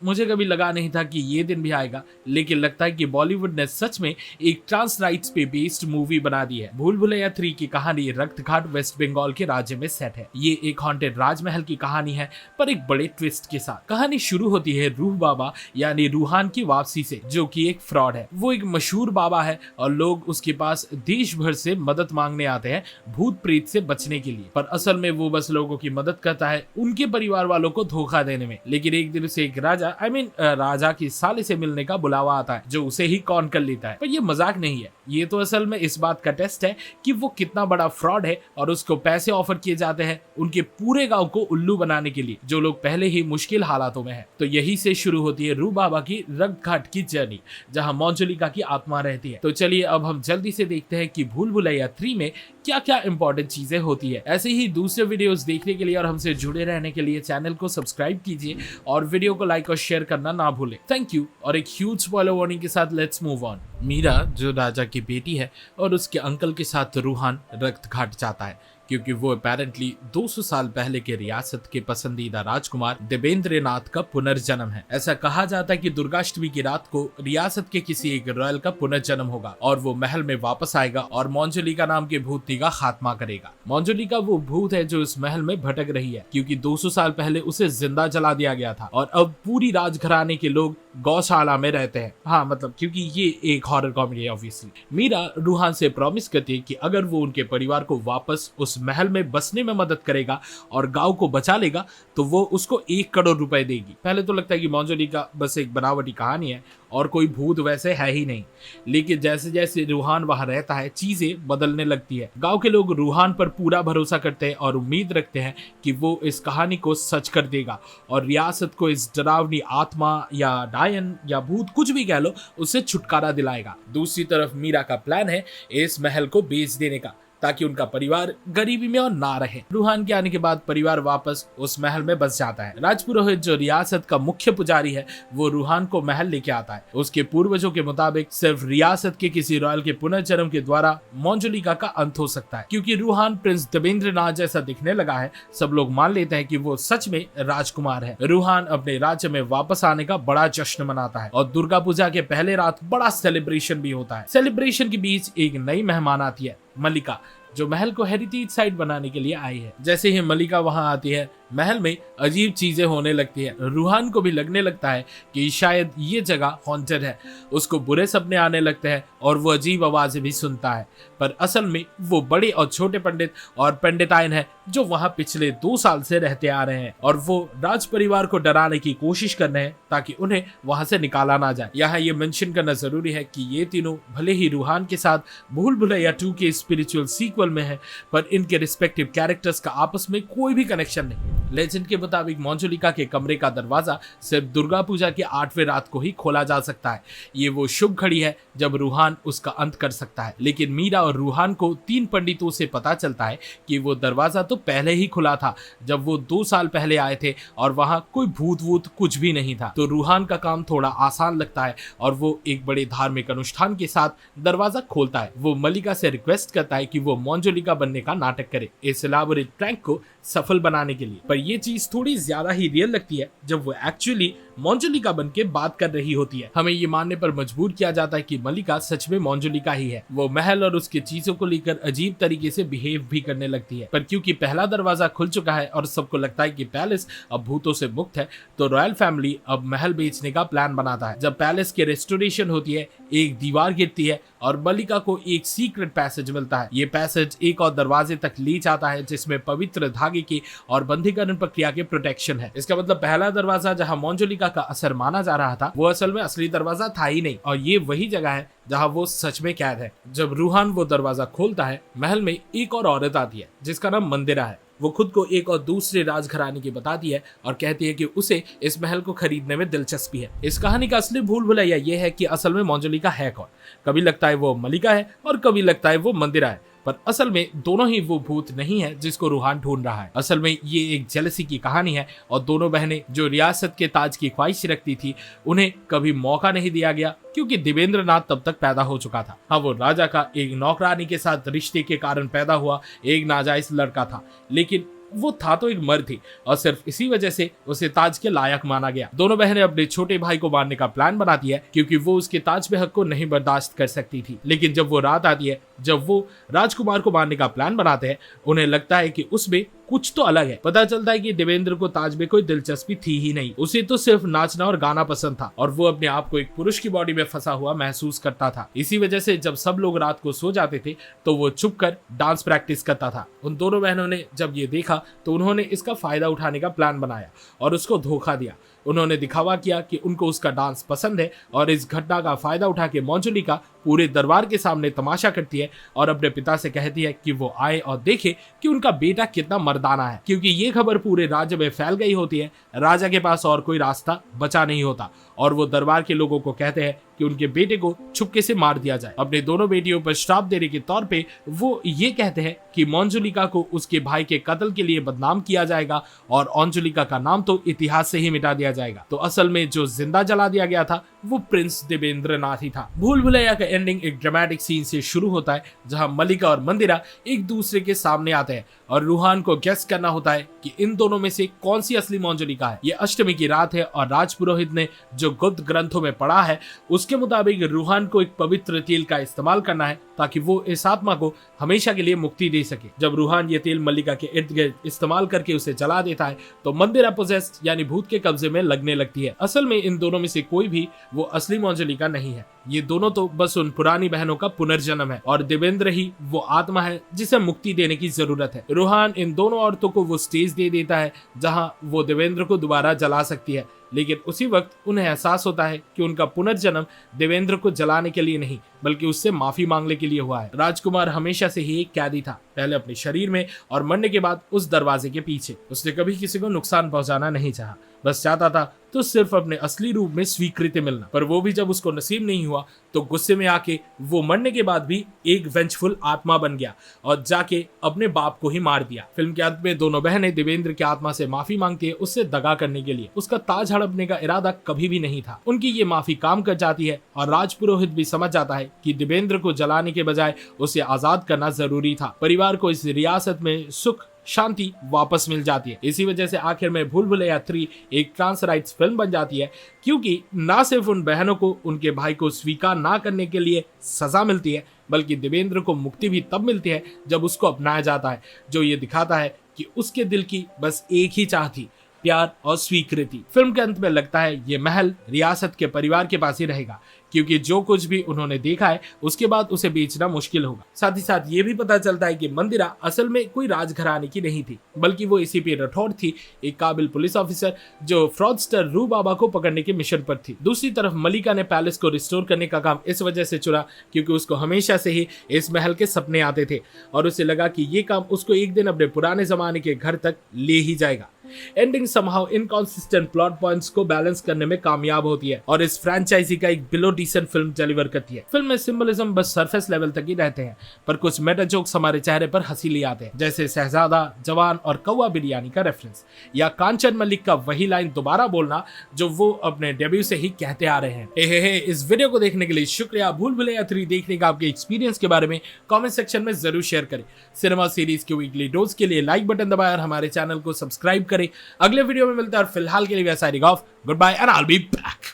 मुझे कभी लगा नहीं था कि ये दिन भी आएगा, लेकिन लगता है कि बॉलीवुड ने सच में एक ट्रांस राइट्स पे बेस्ड मूवी बना दी है। भूल भुलैया 3 की कहानी रक्त घाट वेस्ट बंगाल के राज्य में सेट है। ये एक हॉन्टेड राजमहल की कहानी है, पर एक बड़े ट्विस्ट के साथ। कहानी शुरू होती है रूह बाबा यानी रूहान की वापसी से, जो कि एक फ्रॉड है। वो एक मशहूर बाबा है और लोग उसके पास देश भर से मदद मांगने आते हैं भूत प्रेत से बचने के लिए, पर असल में वो बस लोगों की मदद करता है उनके परिवार वालों को धोखा देने में। लेकिन एक दिन उसे एक राजा राजा की साले से मिलने का बुलावा आता है, जो उसे ही कॉन कर लेता है। पर ये मजाक नहीं है, ये तो असल में इस बात का टेस्ट है कि वो कितना बड़ा फ्रॉड है, और उसको पैसे ऑफर किए जाते हैं उनके पूरे गांव को उल्लू बनाने के लिए, जो लोग पहले ही मुश्किल हालातों में हैं। तो यही से शुरू होती है रूह बाबा की रक्त घाट की जर्नी, जहां मंजुलिका की आत्मा रहती है। तो चलिए अब हम जल्दी से देखते हैं कि भूल भुलैया 3 में क्या क्या इंपॉर्टेंट चीजें होती है। ऐसे ही दूसरे वीडियोस देखने के लिए और हमसे जुड़े रहने के लिए चैनल को सब्सक्राइब कीजिए और वीडियो को लाइक और शेयर करना ना भूलें। Thank you. और एक ह्यूज स्पॉइलर वार्निंग के साथ लेट्स मूव ऑन। मीरा जो राजा की बेटी है और उसके अंकल के साथ रूहान रक्त घाट जाता है, क्योंकि वो अपेरेंटली 200 साल पहले के रियासत के पसंदीदा राजकुमार देवेंद्र नाथ का पुनर्जन्म है। ऐसा कहा जाता है कि दुर्गाष्टमी की रात को रियासत के किसी एक रॉयल का पुनर्जन्म होगा और वो महल में वापस आएगा और मंजुलिका नाम के भूतनी का खात्मा करेगा। मंजुलिका वो भूत है जो इस महल में भटक रही है, क्योंकि 200 साल पहले उसे जिंदा जला दिया गया था और अब पूरी राजघराने के लोग गौशाला में रहते हैं। हाँ मतलब क्योंकि ये एक हॉरर कॉमेडी है ऑब्वियसली। मीरा रूहान से प्रॉमिस करती है कि अगर वो उनके परिवार को वापस उस महल में बसने में मदद करेगा और गांव को बचा लेगा तो वो उसको 1 करोड़ रुपए देगी। पहले तो लगता है कि मंजुलिका बस एक बनावटी कहानी है और कोई भूत वैसे है ही नहीं, लेकिन जैसे जैसे रूहान वहां रहता है चीजें बदलने लगती है। गांव के लोग रूहान पर पूरा भरोसा करते हैं और उम्मीद रखते हैं कि वो इस कहानी को सच कर देगा और रियासत को इस डरावनी आत्मा या डायन या भूत कुछ भी कह लो उससे छुटकारा दिलाएगा। दूसरी तरफ मीरा का प्लान है इस महल को बेच देने का, ताकि उनका परिवार गरीबी में और ना रहे। रूहान के आने के बाद परिवार वापस उस महल में बस जाता है। राजपुरोहित जो रियासत का मुख्य पुजारी है वो रूहान को महल लेके आता है। उसके पूर्वजों के मुताबिक सिर्फ रियासत के किसी रॉयल के पुनर्जन्म के द्वारा मंजुलिका का अंत हो सकता है। क्योंकि रूहान प्रिंस देवेंद्र नाथ जैसा दिखने लगा है, सब लोग मान लेते हैं कि वो सच में राजकुमार है। रूहान अपने राज्य में वापस आने का बड़ा जश्न मनाता है और दुर्गा पूजा के पहले रात बड़ा सेलिब्रेशन भी होता है। सेलिब्रेशन के बीच एक नई मेहमान आती है, मल्लिका, जो महल को हेरिटेज साइट बनाने के लिए आई है। जैसे ही मल्लिका वहां आती है महल में अजीब चीजें होने लगती है। रूहान को भी लगने लगता है कि शायद ये जगह हॉन्टेड है। उसको बुरे सपने आने लगते हैं और वो अजीब आवाजें भी सुनता है, पर असल में वो बड़े और छोटे पंडित और पंडिताइन है जो वहां पिछले 2 साल से रहते आ रहे हैं और वो राज परिवार को डराने की कोशिश कर रहे हैं ताकि उन्हें वहां से निकाला ना जाए। यहाँ ये मेंशन करना जरूरी है कि ये तीनों भले ही रूहान के साथ भूल भुलैया 2 के स्पिरिचुअल सीक्वल में है, पर इनके रिस्पेक्टिव कैरेक्टर्स का आपस में कोई भी कनेक्शन नहीं। लेजेंड के मुताबिक मंजुलिका के कमरे का दरवाजा सिर्फ दुर्गा पूजा की 8वें रात को ही खोला जा सकता है। ये वो शुभ घड़ी है जब रूहान उसका अंत कर सकता है। लेकिन मीरा और रूहान को 3 पंडितों से पता चलता है कि वो दरवाजा तो पहले ही खुला था जब वो 2 साल पहले आए थे और वहां कोई भूत वूत कुछ भी नहीं था। तो रूहान का काम थोड़ा आसान लगता है और वो एक बड़े धार्मिक अनुष्ठान के साथ दरवाजा खोलता है। वो मल्लिका से रिक्वेस्ट करता है कि वो मंजुलिका बनने का नाटक करे इस इलाबोरेट प्रैंक को सफल बनाने के लिए। पर ये चीज थोड़ी ज्यादा ही रियल लगती है जब वो एक्चुअली मंजुलिका बन के बात कर रही होती है। हमें ये मानने पर मजबूर किया जाता है कि मल्लिका सच में मंजुलिका ही है। वो महल और उसके चीजों को लेकर अजीब तरीके से बिहेव भी करने लगती है। पर क्योंकि पहला दरवाजा खुल चुका है और सबको लगता है कि पैलेस अब भूतों से मुक्त है, तो रॉयल फैमिली अब महल बेचने का प्लान बनाता है। जब पैलेस की रेस्टोरेशन होती है, एक दीवार गिरती है और मल्लिका को एक सीक्रेट पैसेज मिलता है। ये पैसेज एक और दरवाजे तक ले जाता है जिसमें पवित्र धागे की और बंधीकरण प्रक्रिया के प्रोटेक्शन है। इसका मतलब पहला दरवाजा जहां मंजुलिका का असर माना जा रहा था वो असल में असली दरवाजा था ही नहीं, और ये वही जगह है जहां वो सच में कैद है। जब रूहान वो दरवाजा खोलता है, महल में एक और औरत आती है जिसका नाम मंदिरा है। वो खुद को एक और दूसरे राजघराने की बताती है और कहती है कि उसे इस महल को खरीदने में दिलचस्पी है। इस कहानी का असली भूल भुलैया ये है कि असल में मंजुलिका है कौन। कभी लगता है वो मल्लिका है और कभी लगता है वो मंदिरा है, पर असल में दोनों ही वो भूत नहीं है जिसको रूहान ढूंढ रहा है। असल में ये एक जेलसी की कहानी है और दोनों बहनें जो रियासत के ताज की ख्वाहिश रखती थी उन्हें कभी मौका नहीं दिया गया, क्योंकि देवेंद्र नाथ तब तक पैदा हो चुका था। हाँ, वो राजा का एक नौकरानी के साथ रिश्ते के कारण पैदा हुआ एक नाजायज लड़का था, लेकिन वो था तो एक मर्द ही, और सिर्फ इसी वजह से उसे ताज के लायक माना गया। दोनों बहनें अपने छोटे भाई को मारने का प्लान बनाती है क्योंकि वो उसके ताज पे हक को नहीं बर्दाश्त कर सकती थी। लेकिन जब वो रात आती है जब वो राजकुमार को मारने का प्लान बनाते हैं, उन्हें लगता है कि उसमें कुछ तो अलग है। पता चलता है कि देवेंद्र को ताज में कोई दिलचस्पी थी ही नहीं, उसे तो सिर्फ नाचना और गाना पसंद था और वो अपने आप को एक पुरुष की बॉडी में फंसा हुआ महसूस करता था। इसी वजह से जब सब लोग रात को सो जाते थे तो वो चुप कर डांस प्रैक्टिस करता था। उन दोनों बहनों ने जब ये देखा तो उन्होंने इसका फायदा उठाने का प्लान बनाया और उसको धोखा दिया। उन्होंने दिखावा किया कि उनको उसका डांस पसंद है और इस घटना का फायदा उठा के मंजुलिका पूरे दरबार के सामने तमाशा करती है और अपने पिता से कहती है कि वो आए और देखे कि उनका बेटा कितना मर्दाना है। क्योंकि ये खबर पूरे राज्य में फैल गई होती है, राजा के पास और कोई रास्ता बचा नहीं होता और वो दरबार के लोगों को कहते हैं कि उनके बेटे को चुपके से मार दिया जाए। अपने दोनों बेटियों पर श्राप देने के तौर पे वो ये कहते हैं कि मंजुलिका को उसके भाई के कत्ल के लिए बदनाम किया जाएगा और अंजुलिका का नाम तो इतिहास से ही मिटा दिया जाएगा। तो असल में जो जिंदा जला दिया गया था वो प्रिंस देवेंद्र नाथ ही था। भूल भुलैया का एंडिंग एक ड्रामेटिक सीन से शुरू होता है जहां मल्लिका और मंदिरा एक दूसरे के सामने आते हैं और रूहान को गेस करना होता है कि इन दोनों में से कौन सी असली मंजुलिका है। ये अष्टमी की रात है और राजपुरोहित ने जो गुप्त ग्रंथों में पढ़ा है उसके मुताबिक रूहान को एक पवित्र तेल का इस्तेमाल करना है ताकि वो इस आत्मा को हमेशा के लिए मुक्ति दे सके। जब रूहान ये तेल मल्लिका के इर्द गिर्द इस्तेमाल करके उसे जला देता है तो मंदिरा पोजेस्ड यानी भूत के कब्जे में लगने लगती है। असल में इन दोनों में से कोई भी वो असली मंजुलिका नहीं है, ये दोनों तो बस उन पुरानी बहनों का पुनर्जन्म है और देवेंद्र ही वो आत्मा है जिसे मुक्ति देने की जरूरत है। रूहान इन दोनों औरतों को वो स्टेज दे देता है जहां वो देवेंद्र को दोबारा जला सकती है, लेकिन उसी वक्त उन्हें एहसास होता है कि उनका पुनर्जन्म देवेंद्र को जलाने के लिए नहीं बल्कि उससे माफी मांगने के लिए हुआ है। राजकुमार हमेशा से ही एक कैदी था, पहले अपने शरीर में और मरने के बाद उस दरवाजे के पीछे। उसने कभी किसी को नुकसान पहुंचाना नहीं चाहा, बस चाहता था तो सिर्फ अपने असली रूप में स्वीकृति मिलना। पर वो भी जब उसको नसीब नहीं हुआ तो गुस्से में आके वो मरने के बाद भी एक वेंचफुल आत्मा बन गया और जाके अपने बाप को ही मार दिया। फिल्म के अंत में दोनों बहनें देवेंद्र की आत्मा से माफी मांगती है उससे दगा करने के लिए। उसका ताज हड़पने का इरादा कभी भी नहीं था। उनकी ये माफी काम कर जाती है और राजपुरोहित भी समझ जाता है कि देवेंद्र को जलाने के बजाय उसे आजाद करना जरूरी था। परिवार को इस रियासत में सुख शांति वापस मिल जाती है। इसी वजह से आखिर में भूल भुलैया 3 एक ट्रांस राइट्स फिल्म बन जाती है क्योंकि ना सिर्फ उन बहनों को उनके भाई को स्वीकार ना करने के लिए सजा मिलती है बल्कि देवेंद्र को मुक्ति भी तब मिलती है जब उसको अपनाया जाता है, जो ये दिखाता है कि उसके दिल की बस एक ही चाह थी, प्यार और स्वीकृति। फिल्म के अंत में लगता है ये महल रियासत के परिवार के पास ही रहेगा क्योंकि जो कुछ भी उन्होंने देखा है उसके बाद उसे बेचना मुश्किल होगा। साथ ही साथ ये भी पता चलता है कि मंदिरा असल में कोई राजघराने की नहीं थी बल्कि वो एसीपी राठौड़ थी, एक काबिल पुलिस ऑफिसर जो फ्रॉडस्टर रू बाबा को पकड़ने के मिशन पर थी। दूसरी तरफ मल्लिका ने पैलेस को रिस्टोर करने का काम इस वजह से चुना क्योंकि उसको हमेशा से ही इस महल के सपने आते थे और उसे लगा कि ये काम उसको एक दिन अपने पुराने जमाने के घर तक ले ही जाएगा। Ending somehow inconsistent plot points को बैलेंस करने में कामयाब होती है और इस फ्रेंचाइजी का एक बिलो डिसेंट फिल्म डिलीवर करती है। फिल्म में सिंबलिज्म बस सरफेस लेवल तक ही रहते हैं पर कुछ मेटा जोक्स हमारे चेहरे पर हंसी ले आते हैं, जैसे शहजादा, जवान और कौवा बिरयानी का रेफरेंस या कांचन मलिक का वही लाइन दोबारा बोलना जो वो अपने डेब्यू से ही कहते आ रहे हैं। इस वीडियो को देखने के लिए शुक्रिया। भूल भुलैया 3 देखने का आपके एक्सपीरियंस के बारे में कमेंट सेक्शन में जरूर शेयर करें। सिनेमा सीरीज के वीकली डोज के लिए लाइक बटन दबाएं और हमारे चैनल को सब्सक्राइब करें। अगले वीडियो में मिलते हैं और फिलहाल के लिए signing off, goodbye and I will be back.